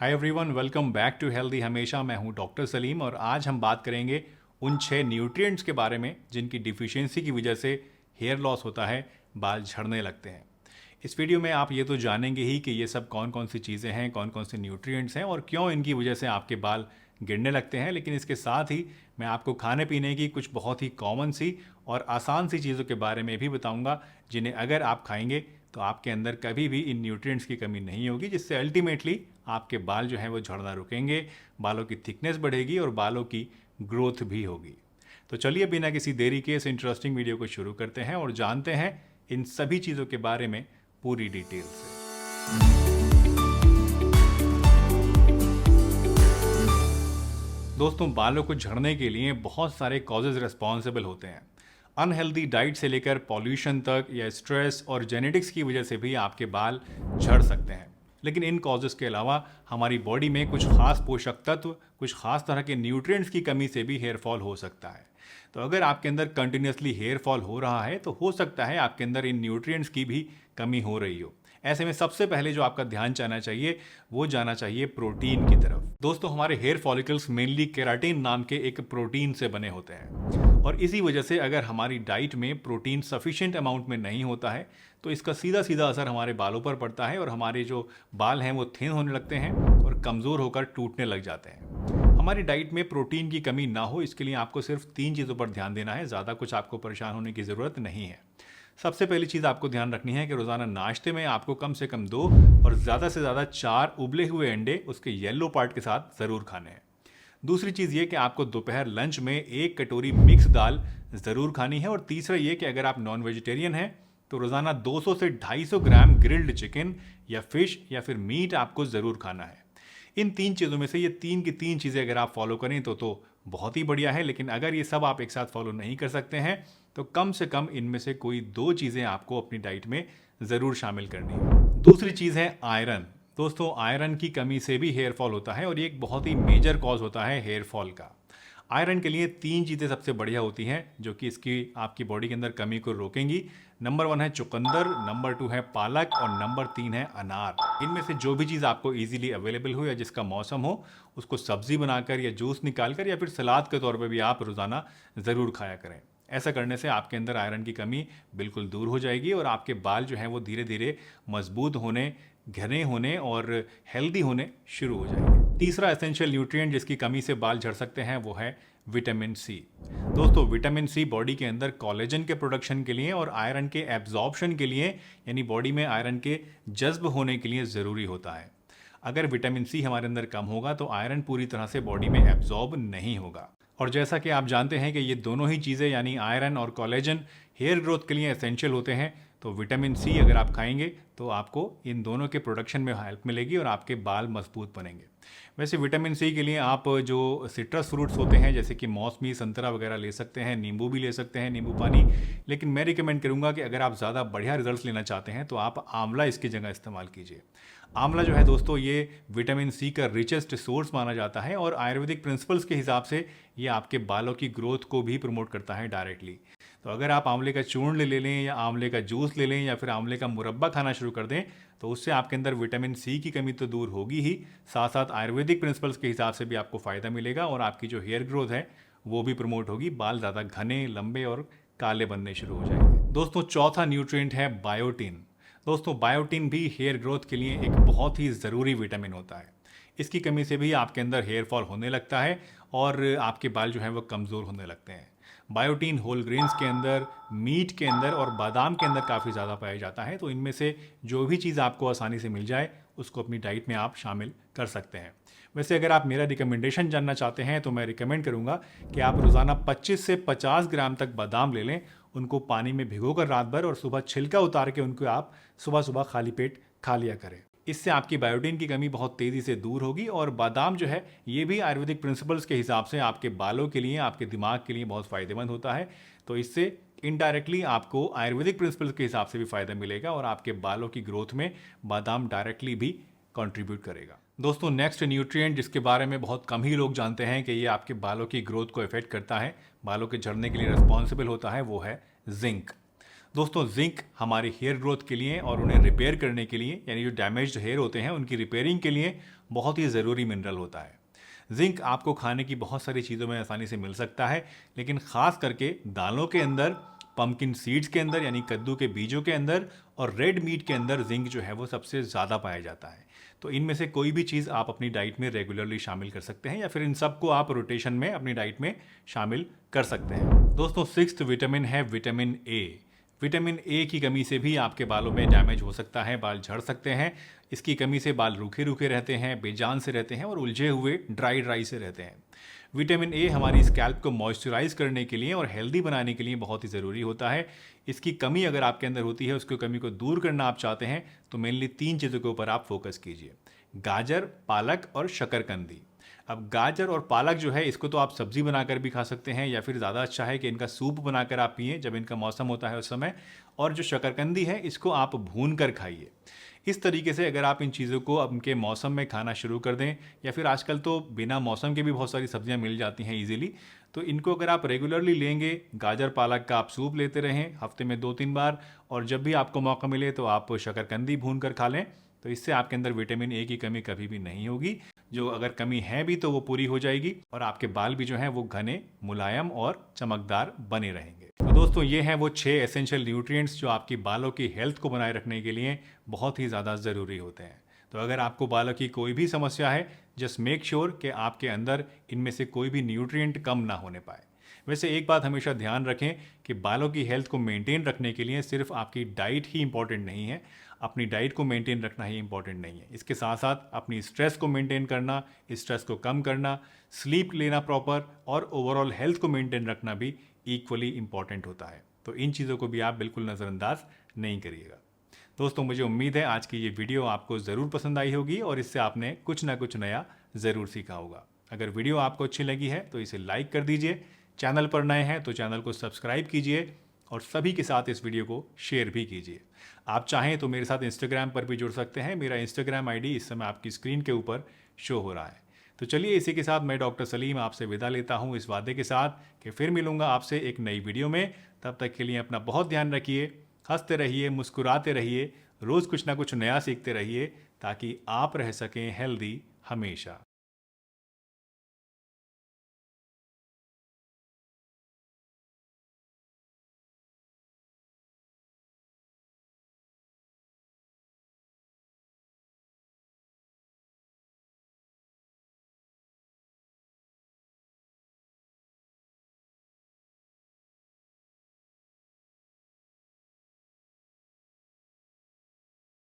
Hi everyone, welcome back to healthy हमेशा। मैं हूं डॉक्टर सलीम और आज हम बात करेंगे उन 6 न्यूट्रिएंट्स के बारे में जिनकी डिफिशियंसी की वजह से हेयर लॉस होता है, बाल झड़ने लगते हैं। इस वीडियो में आप ये तो जानेंगे ही कि ये सब कौन कौन सी चीज़ें हैं, कौन कौन से न्यूट्रिएंट्स हैं और क्यों इनकी वजह से आपके बाल गिरने लगते हैं। लेकिन इसके साथ ही मैं आपको खाने पीने की कुछ बहुत ही कॉमन सी और आसान सी चीज़ों के बारे में भी बताऊंगा जिन्हें अगर आप खाएंगे तो आपके अंदर कभी भी इन न्यूट्रिएंट्स की कमी नहीं होगी, जिससे अल्टीमेटली आपके बाल जो हैं वो झड़ना रुकेंगे, बालों की थिकनेस बढ़ेगी और बालों की ग्रोथ भी होगी। तो चलिए बिना किसी देरी के इस इंटरेस्टिंग वीडियो को शुरू करते हैं और जानते हैं इन सभी चीज़ों के बारे में पूरी डिटेल से। दोस्तों, बालों को झड़ने के लिए बहुत सारे कॉजेज रिस्पॉन्सिबल होते हैं। अनहेल्दी डाइट से लेकर पॉल्यूशन तक या स्ट्रेस और जेनेटिक्स की वजह से भी आपके बाल झड़ सकते हैं। लेकिन इन कॉजेज़ के अलावा हमारी बॉडी में कुछ खास पोषक तत्व, कुछ खास तरह के न्यूट्रिएंट्स की कमी से भी हेयर फॉल हो सकता है। तो अगर आपके अंदर कंटिन्यूसली हेयर फॉल हो रहा है तो हो सकता है आपके अंदर इन न्यूट्रिएंट्स की भी कमी हो रही हो। ऐसे में सबसे पहले जो आपका ध्यान जाना चाहिए वो जाना चाहिए प्रोटीन की तरफ। दोस्तों, हमारे हेयर फॉलिकल्स मेनली केराटिन नाम के एक प्रोटीन से बने होते हैं और इसी वजह से अगर हमारी डाइट में प्रोटीन सफिशिएंट अमाउंट में नहीं होता है तो इसका सीधा सीधा असर हमारे बालों पर पड़ता है और हमारे जो बाल हैं वो थिन होने लगते हैं और कमज़ोर होकर टूटने लग जाते हैं। हमारी डाइट में प्रोटीन की कमी ना हो, इसके लिए आपको सिर्फ 3 चीज़ों पर ध्यान देना है। ज़्यादा कुछ आपको परेशान होने की ज़रूरत नहीं है। सबसे पहली चीज़ आपको ध्यान रखनी है कि रोज़ाना नाश्ते में आपको कम से कम 2 और ज़्यादा से ज़्यादा 4 उबले हुए अंडे उसके येलो पार्ट के साथ ज़रूर खाने हैं। दूसरी चीज़ ये कि आपको दोपहर लंच में 1 कटोरी मिक्स दाल ज़रूर खानी है। और तीसरा ये कि अगर आप नॉन वेजिटेरियन हैं तो रोज़ाना 200 से 250 ग्राम ग्रिल्ड चिकन या फिश या फिर मीट आपको ज़रूर खाना है। इन 3 चीज़ों में से ये 3 की 3 चीज़ें अगर आप फॉलो करें तो बहुत ही बढ़िया है। लेकिन अगर ये सब आप एक साथ फॉलो नहीं कर सकते हैं तो कम से कम इनमें से कोई 2 चीज़ें आपको अपनी डाइट में ज़रूर शामिल करनी है। दूसरी चीज़ है आयरन। दोस्तों, आयरन की कमी से भी हेयर फॉल होता है और ये एक बहुत ही मेजर कॉज होता है हेयर फॉल का। आयरन के लिए 3 चीज़ें सबसे बढ़िया होती हैं जो कि इसकी आपकी बॉडी के अंदर कमी को रोकेंगी। नंबर 1 है चुकंदर, नंबर 2 है पालक और नंबर 3 है अनार। इनमें से जो भी चीज़ आपको इजीली अवेलेबल हो या जिसका मौसम हो उसको सब्जी बनाकर या जूस निकालकर या फिर सलाद के तौर पे भी आप रोज़ाना ज़रूर खाया करें। ऐसा करने से आपके अंदर आयरन की कमी बिल्कुल दूर हो जाएगी और आपके बाल जो हैं वो धीरे धीरे मजबूत होने, घने होने और हेल्दी होने शुरू हो जाएंगे। तीसरा एसेंशियल न्यूट्रिएंट जिसकी कमी से बाल झड़ सकते हैं वो है विटामिन सी। दोस्तों, विटामिन सी बॉडी के अंदर कोलेजन के प्रोडक्शन के लिए और आयरन के एब्जॉर्प्शन के लिए, यानी बॉडी में आयरन के जज्ब होने के लिए ज़रूरी होता है। अगर विटामिन सी हमारे अंदर कम होगा तो आयरन पूरी तरह से बॉडी में एब्जॉर्ब नहीं होगा। और जैसा कि आप जानते हैं कि ये दोनों ही चीज़ें यानी आयरन और कोलेजन हेयर ग्रोथ के लिए एसेंशियल होते हैं, तो विटामिन सी अगर आप खाएंगे तो आपको इन दोनों के प्रोडक्शन में हेल्प मिलेगी और आपके बाल मजबूत बनेंगे। वैसे विटामिन सी के लिए आप जो सिट्रस फ्रूट्स होते हैं जैसे कि मौसमी, संतरा वगैरह ले सकते हैं, नींबू भी ले सकते हैं, नींबू पानी। लेकिन मैं रिकमेंड करूंगा कि अगर आप ज़्यादा बढ़िया रिजल्ट्स लेना चाहते हैं तो आप आंवला इसकी जगह इस्तेमाल कीजिए। आंवला जो है दोस्तों, ये विटामिन सी का रिचेस्ट सोर्स माना जाता है और आयुर्वेदिक प्रिंसिपल्स के हिसाब से ये आपके बालों की ग्रोथ को भी प्रमोट करता है डायरेक्टली। तो अगर आप आंवले का चूर्ण ले लें या आंवले का जूस ले लें या फिर आंवले का मुरब्बा खाना शुरू कर दें तो उससे आपके अंदर विटामिन सी की कमी तो दूर होगी ही, साथ साथ आयुर्वेदिक प्रिंसिपल्स के हिसाब से भी आपको फ़ायदा मिलेगा और आपकी जो हेयर ग्रोथ है वो भी प्रमोट होगी। बाल ज़्यादा घने, लंबे और काले बनने शुरू हो जाएंगे। दोस्तों, चौथा न्यूट्रिएंट है बायोटिन। दोस्तों, बायोटिन भी हेयर ग्रोथ के लिए एक बहुत ही ज़रूरी विटामिन होता है। इसकी कमी से भी आपके अंदर हेयर फॉल होने लगता है और आपके बाल जो हैं वो कमज़ोर होने लगते हैं। बायोटिन होल ग्रेन्स के अंदर, मीट के अंदर और बादाम के अंदर काफ़ी ज़्यादा पाया जाता है। तो इनमें से जो भी चीज़ आपको आसानी से मिल जाए उसको अपनी डाइट में आप शामिल कर सकते हैं। वैसे अगर आप मेरा रिकमेंडेशन जानना चाहते हैं तो मैं रिकमेंड करूंगा कि आप रोज़ाना 25 से 50 ग्राम तक बादाम ले लें, उनको पानी में भिगोकर रात भर और सुबह छिलका उतार के उनको आप सुबह सुबह खाली पेट खा लिया करें। इससे आपकी बायोटिन की कमी बहुत तेज़ी से दूर होगी और बादाम जो है ये भी आयुर्वेदिक प्रिंसिपल्स के हिसाब से आपके बालों के लिए, आपके दिमाग के लिए बहुत फ़ायदेमंद होता है। तो इससे इनडायरेक्टली आपको आयुर्वेदिक प्रिंसिपल्स के हिसाब से भी फ़ायदा मिलेगा और आपके बालों की ग्रोथ में बादाम डायरेक्टली भी कंट्रीब्यूट करेगा। दोस्तों, नेक्स्ट न्यूट्रिएंट जिसके बारे में बहुत कम ही लोग जानते हैं कि ये आपके बालों की ग्रोथ को इफेक्ट करता है, बालों के झड़ने के लिए रिस्पॉन्सिबल होता है, वो है जिंक। दोस्तों जिंक हमारी हेयर ग्रोथ के लिए और उन्हें रिपेयर करने के लिए, यानी जो डैमेज्ड हेयर होते हैं उनकी रिपेयरिंग के लिए बहुत ही ज़रूरी मिनरल होता है। जिंक आपको खाने की बहुत सारी चीज़ों में आसानी से मिल सकता है, लेकिन ख़ास करके दालों के अंदर, पम्पकिन सीड्स के अंदर यानी कद्दू के बीजों के अंदर और रेड मीट के अंदर जिंक जो है वो सबसे ज़्यादा पाया जाता है। तो इनमें से कोई भी चीज़ आप अपनी डाइट में रेगुलरली शामिल कर सकते हैं या फिर इन सबको आप रोटेशन में अपनी डाइट में शामिल कर सकते हैं। दोस्तों सिक्स्थ विटामिन है विटामिन ए। विटामिन ए की कमी से भी आपके बालों में डैमेज हो सकता है, बाल झड़ सकते हैं। इसकी कमी से बाल रूखे रूखे रहते हैं, बेजान से रहते हैं और उलझे हुए ड्राई से रहते हैं। विटामिन ए हमारी स्कैल्प को मॉइस्चराइज करने के लिए और हेल्दी बनाने के लिए बहुत ही ज़रूरी होता है। इसकी कमी अगर आपके अंदर होती है, उसकी कमी को दूर करना आप चाहते हैं, तो मेनली 3 चीज़ों के ऊपर आप फोकस कीजिए: गाजर, पालक और शकरकंदी। अब गाजर और पालक जो है इसको तो आप सब्जी बनाकर भी खा सकते हैं या फिर ज़्यादा अच्छा है कि इनका सूप बनाकर आप पिएं जब इनका मौसम होता है उस समय। और जो शकरकंदी है इसको आप भून कर खाइए। इस तरीके से अगर आप इन चीज़ों को उनके मौसम में खाना शुरू कर दें, या फिर आजकल तो बिना मौसम के भी बहुत सारी सब्जियां मिल जाती हैं ईजिली, तो इनको अगर आप रेगुलरली लेंगे, गाजर पालक का आप सूप लेते रहें हफ्ते में 2-3 बार, और जब भी आपको मौका मिले तो आप शकरकंदी भून कर खा लें, तो इससे आपके अंदर विटामिन ए की कमी कभी भी नहीं होगी। जो अगर कमी है भी तो वो पूरी हो जाएगी और आपके बाल भी जो हैं वो घने, मुलायम और चमकदार बने रहेंगे। तो दोस्तों ये हैं वो 6 एसेंशियल न्यूट्रिएंट्स जो आपकी बालों की हेल्थ को बनाए रखने के लिए बहुत ही ज़्यादा ज़रूरी होते हैं। तो अगर आपको बालों की कोई भी समस्या है, जस्ट मेक श्योर कि आपके अंदर इनमें से कोई भी न्यूट्रिएंट कम ना होने पाए। वैसे एक बात हमेशा ध्यान रखें कि बालों की हेल्थ को मेंटेन रखने के लिए सिर्फ आपकी डाइट ही इंपॉर्टेंट नहीं है, अपनी डाइट को मेंटेन रखना ही इंपॉर्टेंट नहीं है। इसके साथ साथ अपनी स्ट्रेस को मेंटेन करना, स्ट्रेस को कम करना, स्लीप लेना प्रॉपर और ओवरऑल हेल्थ को मेंटेन रखना भी इक्वली इंपॉर्टेंट होता है। तो इन चीज़ों को भी आप बिल्कुल नज़रअंदाज नहीं करिएगा। दोस्तों मुझे उम्मीद है आज की ये वीडियो आपको ज़रूर पसंद आई होगी और इससे आपने कुछ ना कुछ नया ज़रूर सीखा होगा। अगर वीडियो आपको अच्छी लगी है तो इसे लाइक कर दीजिए, चैनल पर नए हैं तो चैनल को सब्सक्राइब कीजिए और सभी के साथ इस वीडियो को शेयर भी कीजिए। आप चाहें तो मेरे साथ इंस्टाग्राम पर भी जुड़ सकते हैं। मेरा इंस्टाग्राम आईडी इस समय आपकी स्क्रीन के ऊपर शो हो रहा है। तो चलिए इसी के साथ मैं डॉक्टर सलीम आपसे विदा लेता हूं, इस वादे के साथ कि फिर मिलूंगा आपसे एक नई वीडियो में। तब तक के लिए अपना बहुत ध्यान रखिए, हंसते रहिए, मुस्कुराते रहिए, रोज़ कुछ ना कुछ नया सीखते रहिए ताकि आप रह सकें हेल्दी हमेशा।